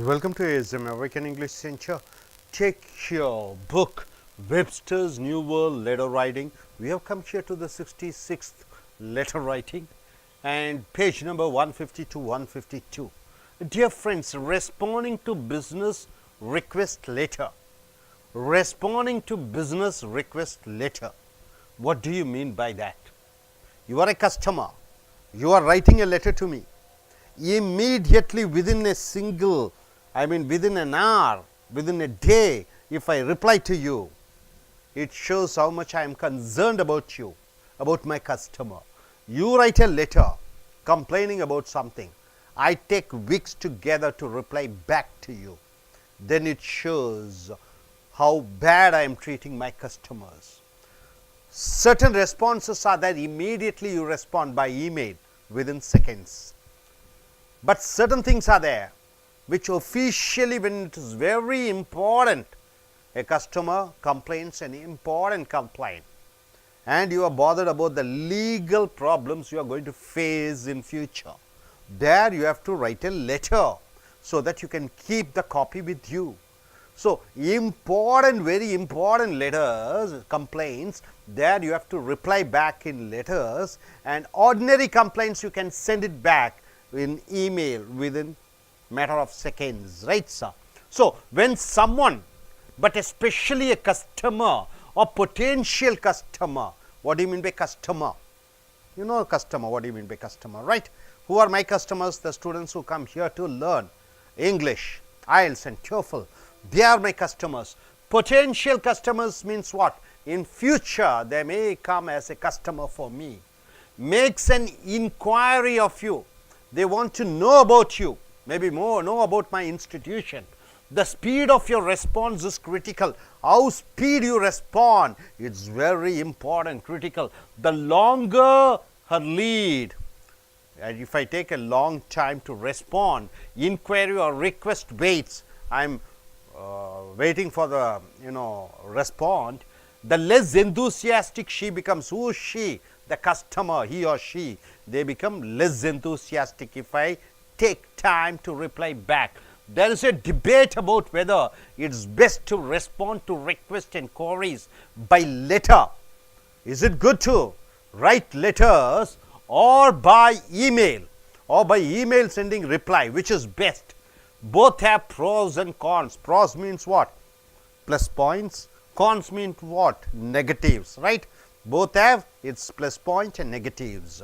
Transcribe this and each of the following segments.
Welcome to ASM American English Center. Take your book, Webster's New World Letter Writing. We have come here to the 66th letter writing and page number 150 to 152. Dear friends, responding to business request letter. Responding to business request letter. What do you mean by that? You are a customer. You are writing a letter to me. Immediately within within an hour, within a day, if I reply to you, it shows how much I am concerned about you, about my customer. You write a letter complaining about something. I take weeks together to reply back to you. Then it shows how bad I am treating my customers. Certain responses are that immediately you respond by email within seconds. But certain things are there which officially, when it is very important, a customer complains an important complaint and you are bothered about the legal problems you are going to face in future. There you have to write a letter so that you can keep the copy with you. So, important, very important letters, complaints, there you have to reply back in letters, and ordinary complaints you can send it back in email within matter of seconds, right sir? So, when someone, but especially a customer or potential customer, what do you mean by customer? You know customer, what do you mean by customer, right? Who are my customers? The students who come here to learn English, IELTS and TOEFL. They are my customers. Potential customers means what? In future, they may come as a customer for me. Makes an inquiry of you. They want to know about you, maybe more know about my institution. The speed of your response is critical. How speed you respond, it's very important, critical. The longer her lead, and if I take a long time to respond, inquiry or request waits, I am waiting for the respond, the less enthusiastic she becomes. Who is she? The customer, he or she, they become less enthusiastic if I take time to reply back. There is a debate about whether it is best to respond to request and queries by letter. Is it good to write letters or by email, or by email sending reply? Which is best? Both have pros and cons. Pros means what? Plus points. Cons means what? Negatives, right? Both have its plus point and negatives,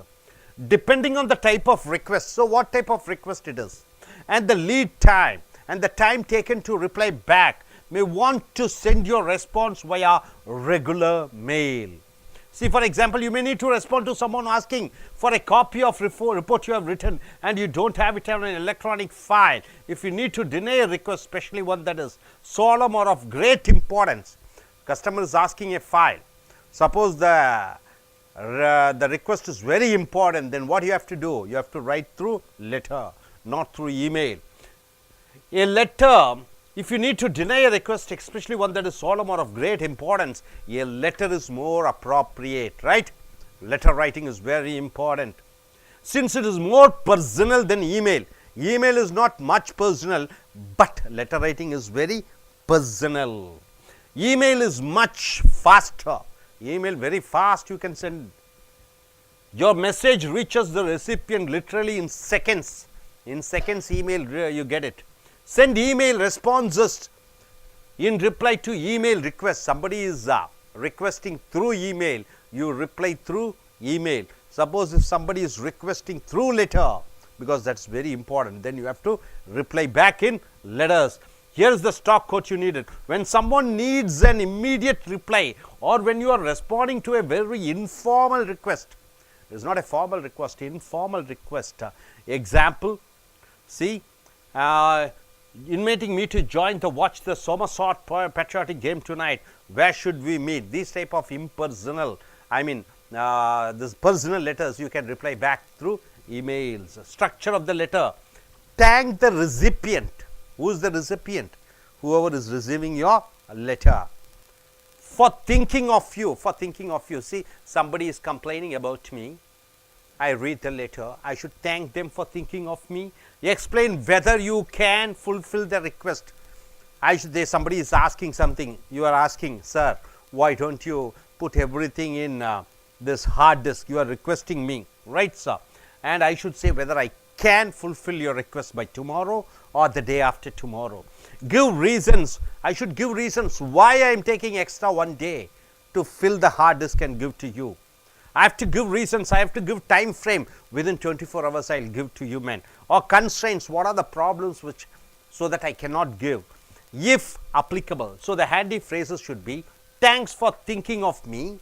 depending on the type of request. So, what type of request it is, and the lead time and the time taken to reply back. May want to send your response via regular mail. See, for example, you may need to respond to someone asking for a copy of report you have written and you don't have it on an electronic file. If you need to deny a request, especially one that is solemn or of great importance, customer is asking a file. Suppose the request is very important, then what you have to do? You have to write through letter, not through email. A letter, if you need to deny a request, especially one that is solemn or of great importance, a letter is more appropriate, right? Letter writing is very important. Since it is more personal than email, email is not much personal, but letter writing is very personal. Email is much faster. Email very fast, you can send. Your message reaches the recipient literally in seconds. In seconds, email you get it. Send email responses in reply to email requests. Somebody is requesting through email, you reply through email. Suppose if somebody is requesting through letter, because that's very important, then you have to reply back in letters. Here is the stock quote you needed. When someone needs an immediate reply, or when you are responding to a very informal request, it is not a formal request, informal request. Example, see, inviting me to join to watch the Somersault patriotic game tonight. Where should we meet? These type of impersonal, this personal letters you can reply back through emails. Structure of the letter. Thank the recipient. Who is the recipient? Whoever is receiving your letter. For thinking of you, See, somebody is complaining about me. I read the letter. I should thank them for thinking of me. Explain whether you can fulfill the request. I should say somebody is asking something. You are asking, sir, why don't you put everything in this hard disk? You are requesting me, right, sir? And I should say whether I can fulfill your request by tomorrow or the day after tomorrow. Give reasons. I should give reasons why I am taking extra one day to fill the hard disk and give to you. I have to give reasons. I have to give time frame. Within 24 hours I will give to you, man. Or constraints. What are the problems which so that I cannot give, if applicable. So the handy phrases should be, thanks for thinking of me.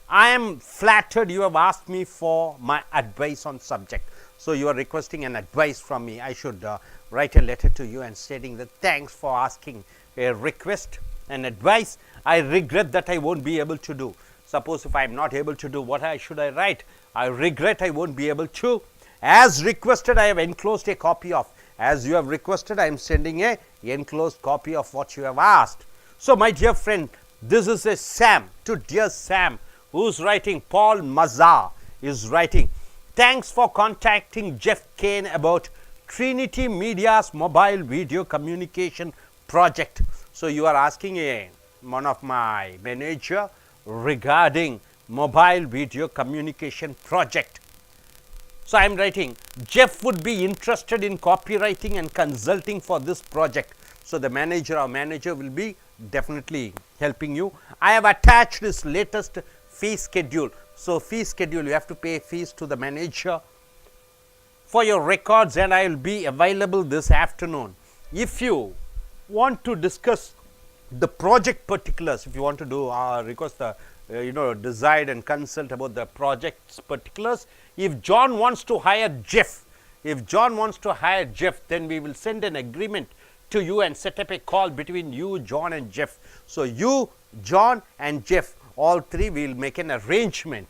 I am flattered you have asked me for my advice on subject. So you are requesting an advice from me. I should write a letter to you and stating that thanks for asking a request and advice. I regret that I won't be able to do. Suppose if I am not able to do, what should I write? I regret I won't be able to. As requested, I have enclosed a copy of. As you have requested, I am sending a enclosed copy of what you have asked. So my dear friend, this is a Sam, to dear Sam, who's writing. Paul Mazar is writing, thanks for contacting Jeff Kane about Trinity Media's mobile video communication project. So you are asking one of my manager regarding mobile video communication project. So I am writing, Jeff would be interested in copywriting and consulting for this project. So the manager or manager will be definitely helping you. I have attached this latest fee schedule. So fee schedule, you have to pay fees to the manager for your records, and I will be available this afternoon. If you want to discuss the project particulars, if you want to do request the decide and consult about the project's particulars. If John wants to hire Jeff, then we will send an agreement to you and set up a call between you, John and Jeff. So you, John and Jeff, all three will make an arrangement.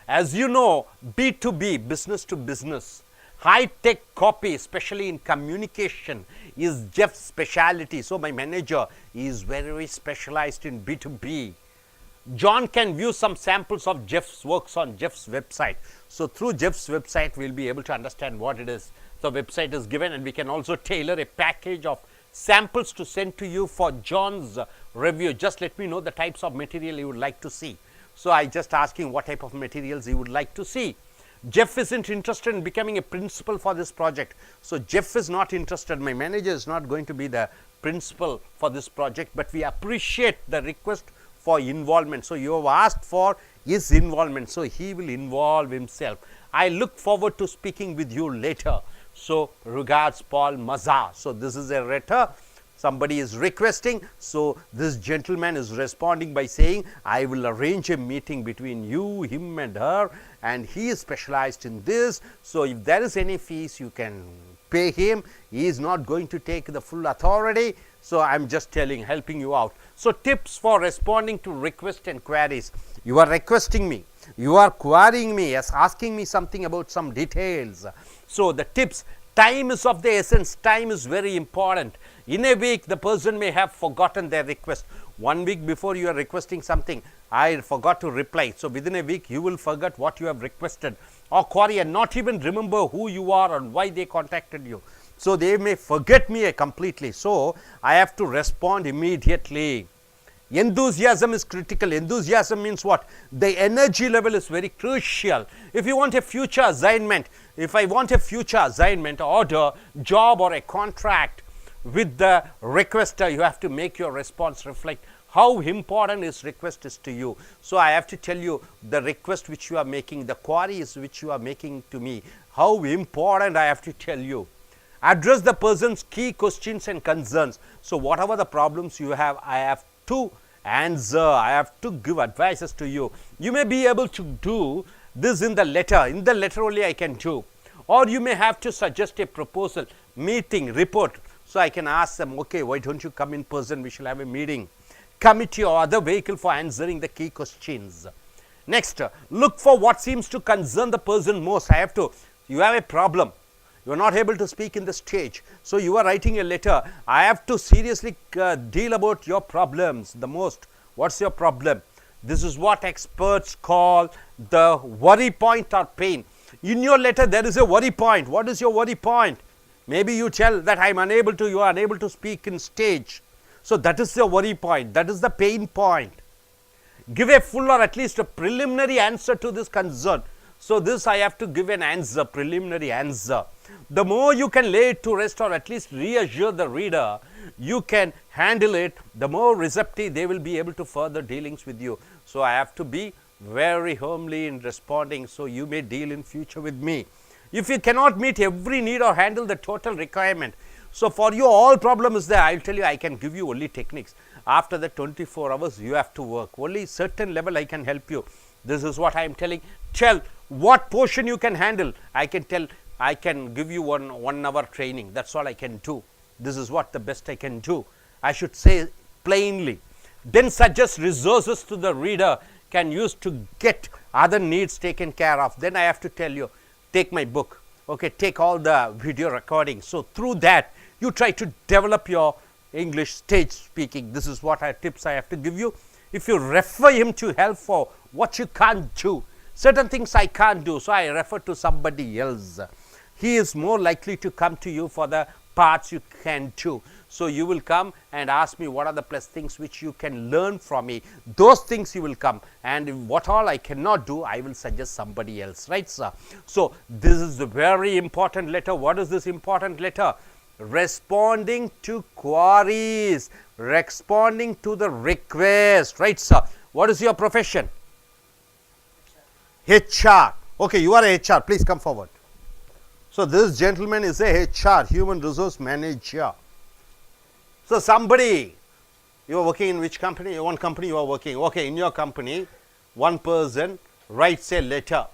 As you know, B2B, business to business, high-tech copy, especially in communication, is Jeff's specialty. So my manager is very specialized in B2B. John can view some samples of Jeff's works on Jeff's website. So through Jeff's website, we will be able to understand what it is. The website is given, and we can also tailor a package of samples to send to you for John's review. Just let me know the types of material you would like to see. So I just asking what type of materials you would like to see. Jeff isn't interested in becoming a principal for this project. So Jeff is not interested. My manager is not going to be the principal for this project, but we appreciate the request for involvement. So you have asked for his involvement, so he will involve himself. I look forward to speaking with you later. So regards, Paul Mazar. So this is a letter somebody is requesting. So this gentleman is responding by saying, I will arrange a meeting between you, him and her, and he is specialized in this. So if there is any fees, you can pay him. He is not going to take the full authority. So I am just helping you out. So tips for responding to requests and queries. You are requesting me, you are querying me, asking me something about some details. So the tips, time is of the essence. Time is very important. In a week, the person may have forgotten their request. 1 week before you are requesting something, I forgot to reply. So within a week, you will forget what you have requested or query and not even remember who you are and why they contacted you. So they may forget me completely. So I have to respond immediately. Enthusiasm is critical. Enthusiasm means what? The energy level is very crucial. If you want a future assignment, if I want a future assignment, order, job or a contract with the requester, you have to make your response reflect how important his request is to you. So I have to tell you the request which you are making, the queries which you are making to me, how important I have to tell you. Address the person's key questions and concerns. So whatever the problems you have, I have to answer. I have to give advices to you. You may be able to do this in the letter. In the letter only I can do. Or you may have to suggest a proposal, meeting, report. So I can ask them, okay, why don't you come in person? We shall have a meeting. Committee or other vehicle for answering the key questions. Next, look for what seems to concern the person most. You have a problem. You are not able to speak in the stage. So you are writing a letter. I have to seriously deal about your problems the most. What's your problem? This is what experts call the worry point or pain. In your letter, there is a worry point. What is your worry point? Maybe you tell that I am unable to, you are unable to speak in stage. So that is the worry point, that is the pain point. Give a full or at least a preliminary answer to this concern. So this I have to give an answer, preliminary answer. The more you can lay it to rest or at least reassure the reader, you can handle it, the more receptive they will be able to further dealings with you. So I have to be very homely in responding, so you may deal in future with me. If you cannot meet every need or handle the total requirement, so for you all problem is there, I will tell you I can give you only techniques. After the 24 hours you have to work, only certain level I can help you. This is what I am telling. Tell what portion you can handle. I can tell, I can give you one hour training, that's all I can do. This is what the best I can do, I should say plainly. Then suggest resources to the reader can use to get other needs taken care of. Then I have to tell you, take my book, okay, take all the video recordings. So through that you try to develop your English stage speaking. This is what tips I have to give you. If you refer him to help for what you can't do, certain things I can't do, so I refer to somebody else. He is more likely to come to you for the parts you can do. So you will come and ask me what are the plus things which you can learn from me. Those things you will come, and what all I cannot do, I will suggest somebody else, right sir? So this is the very important letter. What is this important letter? Responding to queries, responding to the request, right sir? What is your profession? HR. Okay, you are a HR, please come forward. So this gentleman is a HR, human resource manager. So somebody, you are working in which company? One company you are working. Okay, in your company, one person writes a letter,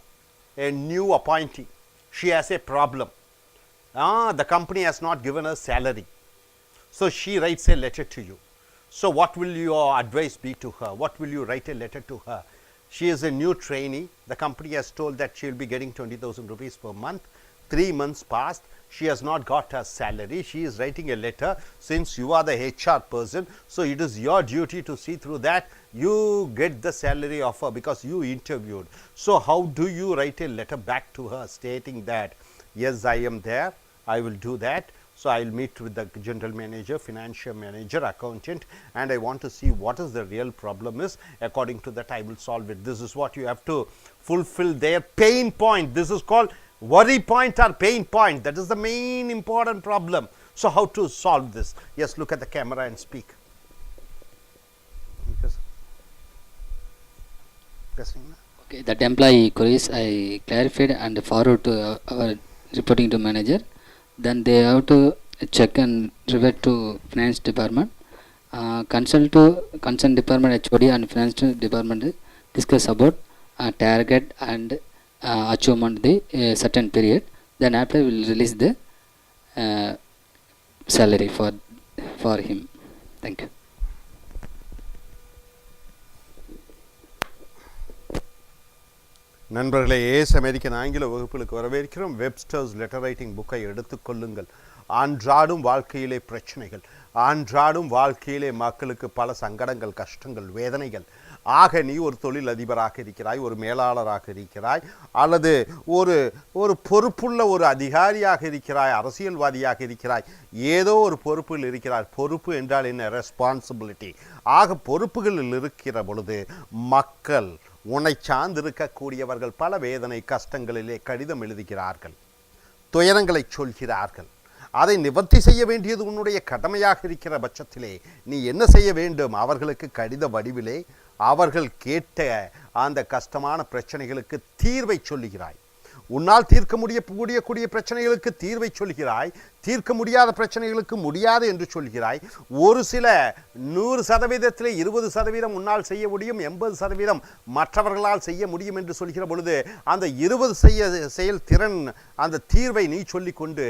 a new appointee. She has a problem. The company has not given her salary. So she writes a letter to you. So what will your advice be to her? What will you write a letter to her? She is a new trainee. The company has told that she will be getting 20,000 rupees per month. 3 months passed, she has not got her salary. She is writing a letter. Since you are the HR person, so it is your duty to see through that you get the salary of her because you interviewed. So how do you write a letter back to her stating that, yes, I am there, I will do that. So I will meet with the general manager, financial manager, accountant, and I want to see what is the real problem is. According to that I will solve it. This is what you have to fulfill their pain point. This is called worry point or pain point. That is the main important problem. So how to solve this? Yes, look at the camera and speak. Okay, that employee queries I clarified and forward to our reporting to manager. Then they have to check and revert to finance department. Consult to concerned department HOD and finance department discuss about target and achievement the certain period. Then after we will release the salary for him. Thank you. நண்பர்களே, ace American ஆங்கில வகுப்புகளுக்கு வரவேற்கிறோம். Webster's letter writing புக்கை எடுத்துக்கொள்ளுங்கள். அன்றாடும் வாழ்க்கையிலே பிரச்சனைகள், அன்றாடும் வாழ்க்கையிலே மக்களுக்கு பல சங்கடங்கள், கஷ்டங்கள், வேதனைகள். ஆக நீ ஒரு தொழில் அதிபராக இருக்கிறாய், ஒரு மேலாளராக இருக்கிறாய், அல்லது ஒரு பொறுப்புள்ள ஒரு அதிகாரியாக இருக்கிறாய், அரசியல்வாதியாக இருக்கிறாய், ஏதோ ஒரு பொறுப்பில் இருக்கிறாய். பொறுப்பு என்றால் என்ன? ரெஸ்பான்சிபிலிட்டி. ஆக பொறுப்புகளில் இருக்கிற பொழுது மக்கள், உன்னை சார்ந்திருக்கக்கூடியவர்கள் பல வேதனை கஷ்டங்களிலே கடிதம் எழுதுகிறார்கள், துயரங்களை சொல்கிறார்கள். அதை நிவர்த்தி செய்ய வேண்டியது உன்னுடைய கடமையாக இருக்கிற பட்சத்திலே நீ என்ன செய்ய வேண்டும்? அவர்களுக்கு கடித வடிவிலே அவர்கள் கேட்ட அந்த கஷ்டமான பிரச்சனைகளுக்கு தீர்வை சொல்லுகிறாய். உன்னால் தீர்க்க முடியக்கூடிய பிரச்சனைகளுக்கு தீர்வை சொல்கிறாய், தீர்க்க முடியாத பிரச்சனைகளுக்கு முடியாது என்று சொல்கிறாய். ஒரு சில 100%, 20% உன்னால் செய்ய முடியும், 80% மற்றவர்களால் செய்ய முடியும் என்று சொல்கிற பொழுது அந்த 20 செயல் திறன் அந்த தீர்வை நீ சொல்லிக்கொண்டு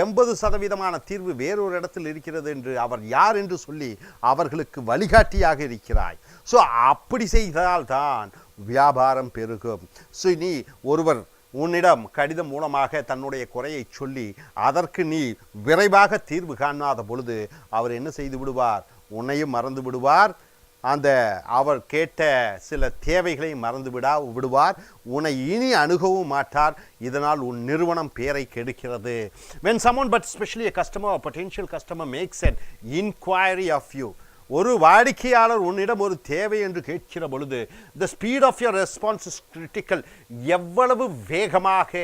80% தீர்வு வேறொரு இடத்தில் இருக்கிறது என்று அவர் யார் என்று சொல்லி அவர்களுக்கு வழிகாட்டியாக இருக்கிறாய். ஸோ அப்படி செய்தால்தான் வியாபாரம் பெருகும். ஸோ நீ ஒருவர் உன்னிடம் கடிதம் மூலமாக தன்னுடைய குறையை சொல்லி அதற்கு நீ விரைவாக தீர்வு காணாத பொழுது அவர் என்ன செய்து விடுவார்? உன்னையும் மறந்து விடுவார், அந்த அவர் கேட்ட சில தேவைகளை மறந்து விடுவார், உன்னை இனி அணுகவும் மாட்டார், இதனால் உன் நிறுவனம் பேரை கெடுக்கிறது. when someone, but especially a customer or potential customer, makes an inquiry of you, ஒரு வாடிக்கையாளர் உன்னிடம் ஒரு தேவை என்று கேட்கிற பொழுது the speed of your response is critical. எவ்வளவு வேகமாக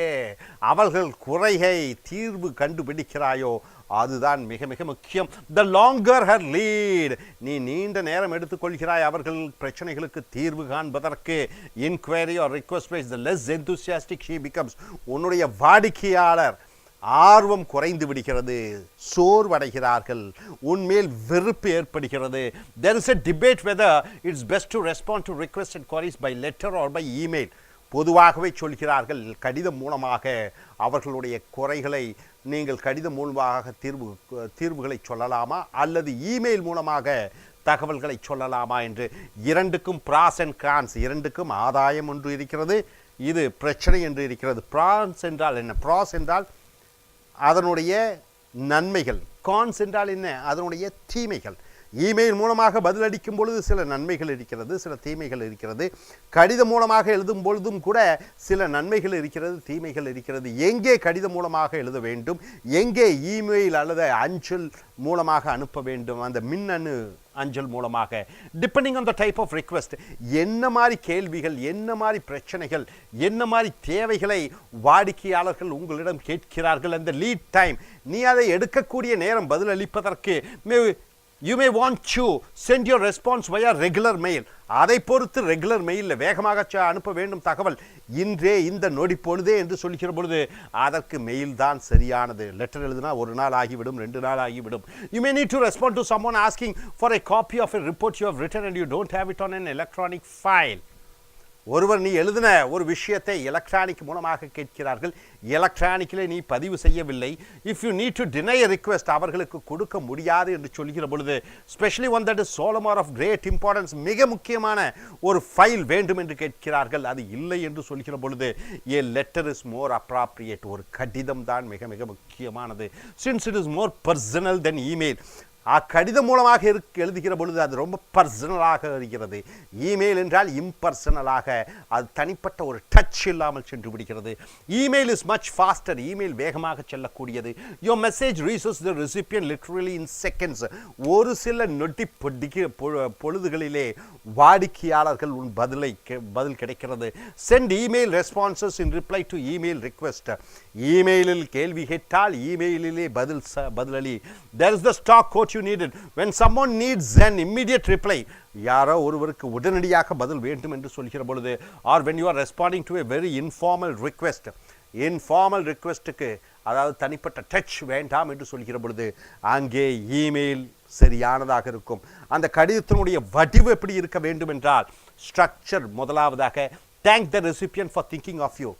அவர்கள் குறையை தீர்வு கண்டுபிடிக்கிறாயோ அதுதான் மிக மிக முக்கியம். the longer her lead, நீ நீண்ட நேரம் எடுத்துக்கொள்கிறாய் அவர்கள் பிரச்சனைகளுக்கு தீர்வு காண்பதற்கு, inquiry or request based, the less enthusiastic she becomes. உன்னுடைய வாடிக்கையாளர் ஆர்வம் குறைந்து விடுகிறது, சோர்வடைகிறார்கள், உன்மேல் வெறுப்பு ஏற்படுகிறது. there is a debate whether it's best to respond to requests and queries by letter or by email. பொதுவாகவே சொல்கிறார்கள், கடிதம் மூலமாக அவர்களுடைய குறைகளை நீங்கள் கடிதம் மூலமாக தீர்வுகளை சொல்லலாமா அல்லது இமெயில் மூலமாக தகவல்களை சொல்லலாமா என்று. இரண்டுக்கும் ப்ராஸ் அண்ட் கான்ஸ், இரண்டுக்கும் ஆதாயம் ஒன்று இருக்கிறது, இது பிரச்சனை என்று இருக்கிறது. ப்ராஸ் என்றால் என்ன? ப்ராஸ் என்றால் அதனுடைய நன்மைகள், கான்ஸ் என்றால் என்ன? அதனுடைய தீமைகள். இமெயில் மூலமாக பதிலளிக்கும் பொழுது சில நன்மைகள் இருக்கிறது, சில தீமைகள் இருக்கிறது. கடிதம் மூலமாக எழுதும் பொழுதும் கூட சில நன்மைகள் இருக்கிறது, தீமைகள் இருக்கிறது. எங்கே கடிதம் மூலமாக எழுத வேண்டும், எங்கே இமெயில் அல்லது அஞ்சல் மூலமாக அனுப்ப வேண்டும், அந்த மின்னணு அஞ்சல் மூலமாக, depending on the type of request, என்ன மாதிரி கேள்விகள், என்ன மாதிரி பிரச்சனைகள், என்ன மாதிரி தேவைகளை வாடிக்கையாளர்கள் உங்களிடம் கேட்கிறார்கள், அந்த லீட் டைம், நீ அதை எடுக்கக்கூடிய நேரம் பதிலளிப்பதற்கு. You may want to send your response via regular mail. அதை பொறுத்து ரெகுலர் மெயிலில் வேகமாக அனுப்ப வேண்டும் தகவல், இன்றே இந்த நொடி பொழுதே என்று சொல்லிக்கிற பொழுது அதற்கு மெயில் தான் சரியானது. லெட்டர் எழுதுனா ஒரு நாள் ஆகிவிடும், 2 நாள் ஆகிவிடும். You may need to respond to someone asking for a copy of a report you have written and you don't have it on an electronic file. ஒருவர் நீ எழுதின ஒரு விஷயத்தை எலக்ட்ரானிக் மூலமாக கேட்கிறார்கள், எலக்ட்ரானிக்கிலே நீ பதிவு செய்யவில்லை. If you need to deny a request, அவர்களுக்கு கொடுக்க முடியாது என்று சொல்கிற பொழுது, ஸ்பெஷலி ஒன் தட் இஸ் சோலமர் ஆஃப் கிரேட் இம்பார்ட்டன்ஸ், மிக முக்கியமான ஒரு ஃபைல் வேண்டும் என்று கேட்கிறார்கள், அது இல்லை என்று சொல்கிற பொழுது, ஏ லெட்டர் இஸ் மோர் அப்ராப்ரியேட், ஒரு கடிதம் தான் மிக மிக முக்கியமானது. Since it is more personal then email. கடிதம் மூலமாக எழுதுகிற பொழுது அது ரொம்ப பர்சனலாக இருக்கிறது. இமெயில் என்றால் இம்பர்சனலாக, அது தனிப்பட்ட ஒரு டச் இல்லாமல் சென்று விடுகிறது. Email is much faster, email வேகமாக செல்லக்கூடியது. Your message reaches the recipient literally in seconds, ஒரு சில நொட்டி பொழுதுகளிலே வாடிக்கையாளர்கள் உன் பதில் கிடைக்கிறது. Send email responses in reply to email request, இமெயிலில் கேள்வி கேட்டால் இமெயிலிலே பதிலளி. there is the stock quote you needed when someone needs an immediate reply, யாரோ ஒருவருக்கு உடனடியாக பதில் வேண்டும் என்று சொல்கிற பொழுது, or when you are responding to a very informal request, informal ரிக்வெஸ்ட்டுக்கு, அதாவது தனிப்பட்ட டச் வேண்டாம் என்று சொல்கிற பொழுது அங்கே இமெயில் சரியானதாக இருக்கும். அந்த கடிதத்தினுடைய வடிவு எப்படி இருக்க வேண்டும் என்றால், ஸ்ட்ரக்சர் முதலாவதாக, thank the recipient for thinking of you.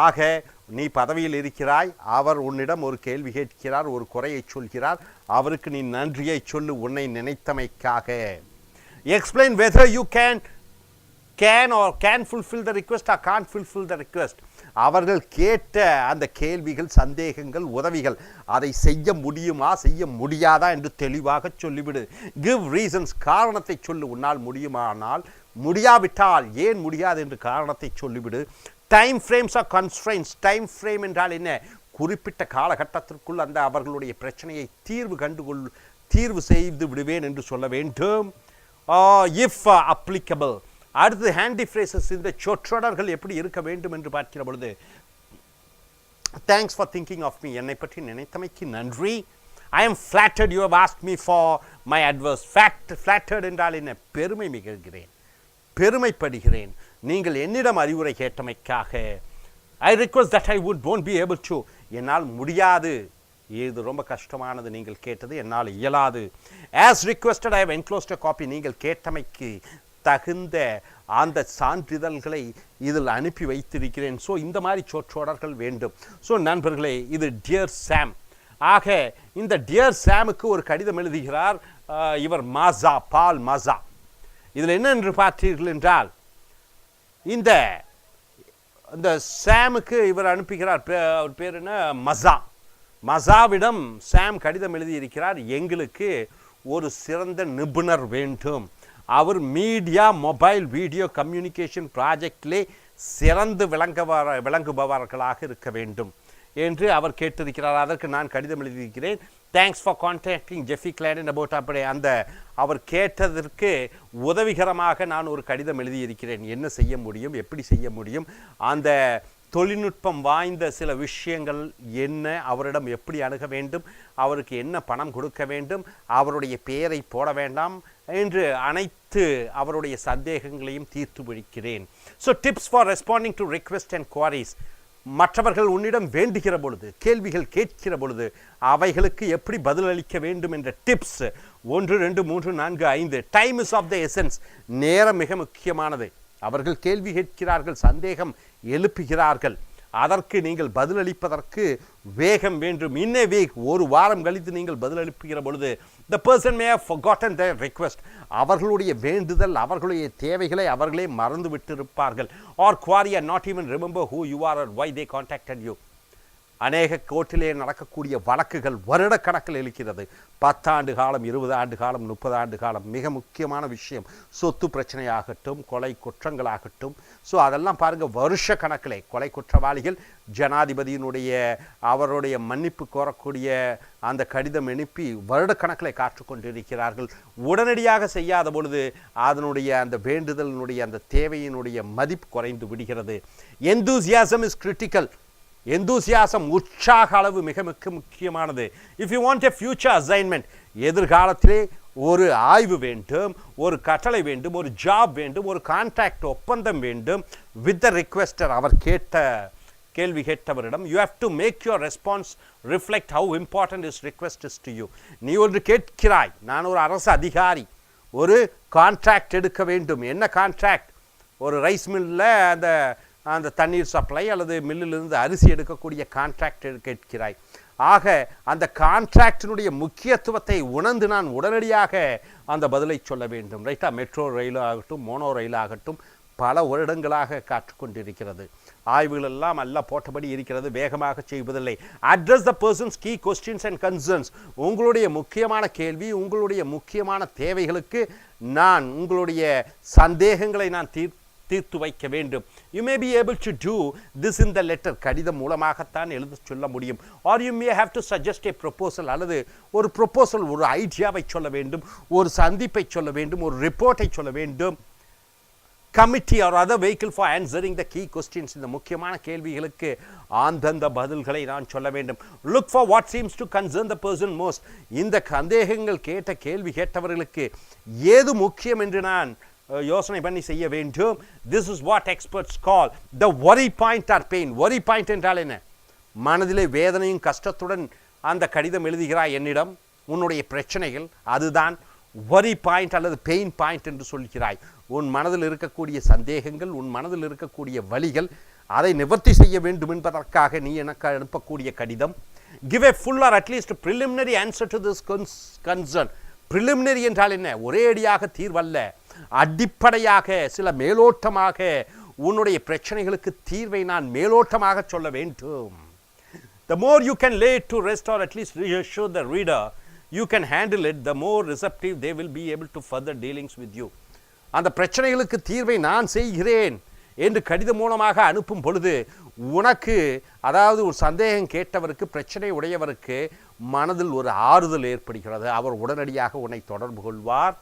ஆக நீ பதவியில் இருக்கிறாய், அவர் உன்னிடம் ஒரு கேள்வி கேட்கிறார், ஒரு குறையை சொல்கிறார், அவருக்கு நீ நன்றியை சொல்லு உன்னை நினைத்தமைக்காக. Explain whether you can or can fulfill the request or can't fulfill the request. அவர்கள் கேட்ட அந்த கேள்விகள், சந்தேகங்கள், உதவிகள், அதை செய்ய முடியுமா செய்ய முடியாதா என்று தெளிவாக சொல்லிவிடு. கிவ் ரீசன்ஸ், காரணத்தை சொல்லு. உன்னால் முடியுமானால், முடியாவிட்டால் ஏன் முடியாது என்று காரணத்தை சொல்லிவிடு. Time frames or constraints, time frame என்றால் என்ன? குறிப்பிட்ட காலகட்டத்திற்குள் அந்த அவர்களுடைய பிரச்சனையை தீர்வு செய்து விடுவேன் என்று சொல்ல வேண்டும். If applicable. அடுத்து ஹேண்டி ஃப்ரேசஸ், இந்த சொற்றொடர்கள் எப்படி இருக்க வேண்டும் என்று பார்க்கிற பொழுது, thanks for thinking of me, என்னை பற்றி நினைத்தமைக்கு நன்றி. I am flattered you have asked me for my advice. Flattered என்றால் என்ன? பெருமை மிகுகிறேன், பெருமைப்படுகிறேன் நீங்கள் என்னிடம் அறிவுரை கேட்டமைக்காக. I request that I won't be able to, என்னால் முடியாது, இது ரொம்ப கஷ்டமானது நீங்கள் கேட்டது, என்னால் இயலாது. As requested I have enclosed a copy, நீங்கள் கேட்டமைக்கு தகுந்த அந்த சான்றிதழ்களை இதில் அனுப்பி வைத்திருக்கிறேன். ஸோ இந்த மாதிரி சொற்றொடர்கள் வேண்டும். ஸோ நண்பர்களே, இது டியர் சாம். ஆக இந்த டியர் சாமுக்கு ஒரு கடிதம் எழுதுகிறார் இவர் மாசா, பால் மாசா. இதில் என்ன என்று பார்த்தீர்கள் என்றால், இந்த சாமுக்கு இவர் அனுப்புகிறார், அவர் பேர் என்ன, மசா. மசாவிடம் சாம் கடிதம் எழுதியிருக்கிறார், எங்களுக்கு ஒரு சிறந்த நிபுணர் வேண்டும், அவர் மீடியா மொபைல் வீடியோ கம்யூனிகேஷன் ப்ராஜெக்டிலே சிறந்து விளங்குபவர்களாக இருக்க வேண்டும் என்று அவர் கேட்டிருக்கிறார். அதற்கு நான் கடிதம் எழுதியிருக்கிறேன். Thanks for contacting Jeffy Gladden about அப்படி அந்த அவர் கேட்டதற்கு உதவிகரமாக நான் ஒரு கடிதம் எழுதியிருக்கிறேன். என்ன செய்ய முடியும், எப்படி செய்ய முடியும், அந்த தொழில்நுட்பம் வாய்ந்த சில விஷயங்கள் என்ன, அவரிடம் எப்படி அணுக வேண்டும், அவருக்கு என்ன பணம் கொடுக்க வேண்டும், அவருடைய பெயரை போட வேண்டாம் என்று அனைத்து அவருடைய சந்தேகங்களையும் தீர்த்து விடுகிறேன். So tips for responding to request and queries. மற்றவர்கள் உன்னிடம் வேண்டுகிற பொழுது, கேள்விகள் கேட்கிற பொழுது அவைகளுக்கு எப்படி பதிலளிக்க வேண்டும் என்ற tips 1 2 3 4 5. Time is of the essence. நேரம் மிக முக்கியமானது. அவர்கள் கேள்வி கேட்கிறார்கள், சந்தேகம் எழுப்புகிறார்கள், அதற்கு நீங்கள் பதிலளிப்பதற்கு வேகம் வேண்டும். இன் எ வீக், ஒரு வாரம் கழித்து நீங்கள் பதிலளிப்புகிற பொழுது the person may have forgotten their request. அவர்களுடைய வேண்டுதல், அவர்களுடைய தேவைகளை அவர்களே மறந்து விட்டிருப்பார்கள். or query and not even remember who you are or why they contacted you. அநேக கோர்ட்டிலே நடக்கக்கூடிய வழக்குகள் வருடக்கணக்கில் இருக்கிறது. 10 ஆண்டு காலம், 20 ஆண்டு காலம், 30 ஆண்டு காலம். மிக முக்கியமான விஷயம் சொத்து பிரச்சனையாகட்டும், கொலை குற்றங்களாகட்டும். ஸோ அதெல்லாம் பாருங்கள், வருஷ கணக்கிலே கொலை குற்றவாளிகள் ஜனாதிபதியினுடைய அவருடைய மன்னிப்பு கோரக்கூடிய அந்த கடிதம் அனுப்பி வருடக்கணக்கில் காற்றுக்கொண்டிருக்கிறார்கள். உடனடியாக செய்யாத பொழுது அதனுடைய அந்த வேண்டுதலினுடைய அந்த தேவையினுடைய மதிப்பு குறைந்து விடுகிறது. enthusiasm is critical. எந்தூசியாசம், உற்சாக அளவு மிக மிக முக்கியமானது. If you want a future assignment, எதிர்காலத்திலே ஒரு ஆய்வு வேண்டும், ஒரு கட்டளை வேண்டும், ஒரு ஜாப் வேண்டும், ஒரு கான்ட்ராக்ட் ஒப்பந்தம் வேண்டும் வித் த ரிக்வெஸ்டர், அவர் கேள்வி கேட்டவரிடம் you have to make your response reflect how important is request is to you. நீ ஒன்று கேட்கிறாய், நான் ஒரு அரசு அதிகாரி, ஒரு கான்ட்ராக்ட் எடுக்க வேண்டும். என்ன கான்ட்ராக்ட்? ஒரு ரைஸ் மில்லில் அந்த தண்ணீர் சப்ளை அல்லது மில்லிலிருந்து அரிசி எடுக்கக்கூடிய கான்ட்ராக்ட் கேட்கிறாய். ஆக அந்த கான்ட்ராக்டினுடைய முக்கியத்துவத்தை உணர்ந்து நான் உடனடியாக அந்த பதிலை சொல்ல வேண்டும். ரைட்டா? மெட்ரோ ரயிலாகட்டும், மோனோ ரயிலாகட்டும் பல வருடங்களாக காற்றுக்கொண்டிருக்கிறது. ஆய்வுகள் எல்லாம் எல்லாம் போட்டபடி இருக்கிறது, வேகமாக செய்வதில்லை. Address the person's key questions and concerns. உங்களுடைய முக்கியமான கேள்வி, உங்களுடைய முக்கியமான தேவைகளுக்கு நான் உங்களுடைய சந்தேகங்களை நான் தீர்த்து வைக்க வேண்டும். You may be able to do this in the letter. கடிதம் மூலமாகத்தான் எழுத சொல்ல முடியும். or you may have to suggest a proposal. அல்லது ஒரு ப்ரொபோசல், ஒரு ஐடியாவை சொல்ல வேண்டும், ஒரு சந்திப்பை சொல்ல வேண்டும், ஒரு ரிப்போர்ட்டை சொல்ல வேண்டும். committee or other vehicle for answering the key questions. இந்த முக்கியமான கேள்விகளுக்கு ஆந்தந்த பதில்களை நான் சொல்ல வேண்டும். look for what seems to concern the person most. இந்த சந்தேகங்கள் கேட்ட கேள்வி கேட்டவர்களுக்கு ஏது முக்கியம் என்று நான் யோசனை பண்ணி செய்ய வேண்டும். this is what experts call the worry point or pain. worry point என்றால் என்ன? மனதிலே வேதனையும் கஷ்டத்துடன் அந்த கடிதம் எழுதுகிறாய் என்னிடம், உன்னுடைய பிரச்சனைகள், அதுதான் worry point அல்லது பெயின் பாயிண்ட் என்று சொல்கிறாய். உன் மனதில் இருக்கக்கூடிய சந்தேகங்கள், உன் மனதில் இருக்கக்கூடிய வலிகள், அதை நிவர்த்தி செய்ய வேண்டும் என்பதற்காக நீ எனக்கு அனுப்பக்கூடிய கடிதம். give a full or at least preliminary answer to this concern. preliminary என்றால் என்ன? ஒரே அடியாக தீர்வல்ல, அடிப்படையாக சில மேலோட்டமாக உன்னுடைய பிரச்சனைகளுக்கு தீர்வை நான் மேலோட்டமாக சொல்ல வேண்டும். the more you can lay it to rest or at least reassure the reader you can handle it, the more receptive they will be able to further dealings with you. அந்த பிரச்சனைகளுக்கு தீர்வை நான் செய்கிறேன் என்று கடிதம் மூலமாக அனுப்பும் பொழுது உனக்கு, அதாவது ஒரு சந்தேகம் கேட்டவருக்கு, பிரச்சனை உடையவருக்கு மனதில் ஒரு ஆறுதல் ஏற்படுகிறது. அவர் உடனடியாக உன்னை தொடர்பு கொள்வார்.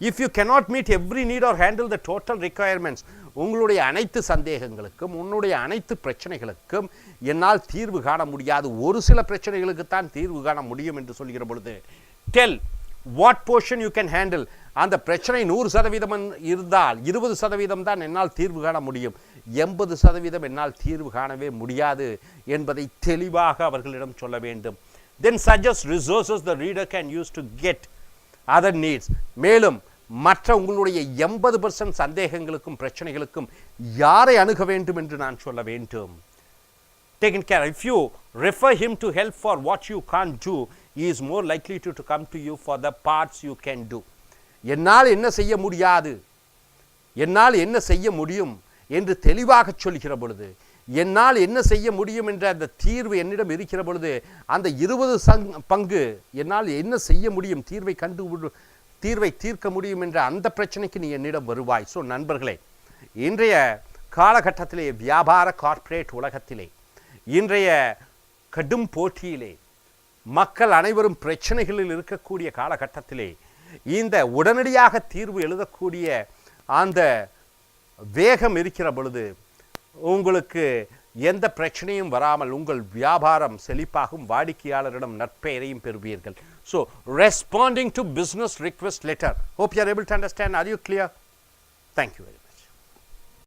if you cannot meet every need or handle the total requirements, உங்களுடைய அனைத்து சந்தேகங்களுக்கும், உன்னுடைய அனைத்து பிரச்சனைகளுக்கும் என்னால் தீர்வு காண முடியாது, ஒரு சில பிரச்சனைகளுக்கு தான் தீர்வு காண முடியும் என்று சொல்கிற பொழுது tell what portion you can handle. அந்த பிரச்சனை 100% இருந்தால் 20% தான் என்னால் தீர்வு காண முடியும், 80% என்னால் தீர்வு காணவே முடியாது என்பதை தெளிவாக அவர்களிடம் சொல்ல வேண்டும். then suggest resources the reader can use to get other needs. மேலும் மற்ற உங்களுடைய 80% சந்தேகங்களுக்கும் பிரச்சனைகளுக்கும் யாரை அணுக வேண்டும் என்று நான் சொல்ல வேண்டும். taken care. if you refer him to help for what you can't do, he is more likely to come to you for the parts you can do. என்னால் என்ன செய்ய முடியாது, என்னால் என்ன செய்ய முடியும் என்று தெளிவாக சொல்கிற பொழுது, என்னால் என்ன செய்ய முடியும் என்ற அந்த தீர்வு என்னிடம் இருக்கிற பொழுது, அந்த 20 பங்கு என்னால் என்ன செய்ய முடியும், தீர்வை தீர்வை தீர்க்க முடியும் என்ற அந்த பிரச்சனைக்கு நீ என்னிடம் வருவாய். ஸோ நண்பர்களே, இன்றைய காலகட்டத்திலே வியாபார கார்ப்பரேட் உலகத்திலே, இன்றைய கடும் போட்டியிலே, மக்கள் அனைவரும் பிரச்சனைகளில் இருக்கக்கூடிய காலகட்டத்திலே இந்த உடனடியாக தீர்வு எழுதக்கூடிய அந்த வேகம் இருக்கிற பொழுது உங்களுக்கு எந்த பிரச்சனையும் வராமல் உங்கள் வியாபாரம் செழிப்பாகும், வாடிக்கையாளரிடம் நற்பெயரையும் பெறுவீர்கள். So responding to business request letter, hope you are able to understand. Are you clear? Thank you very much.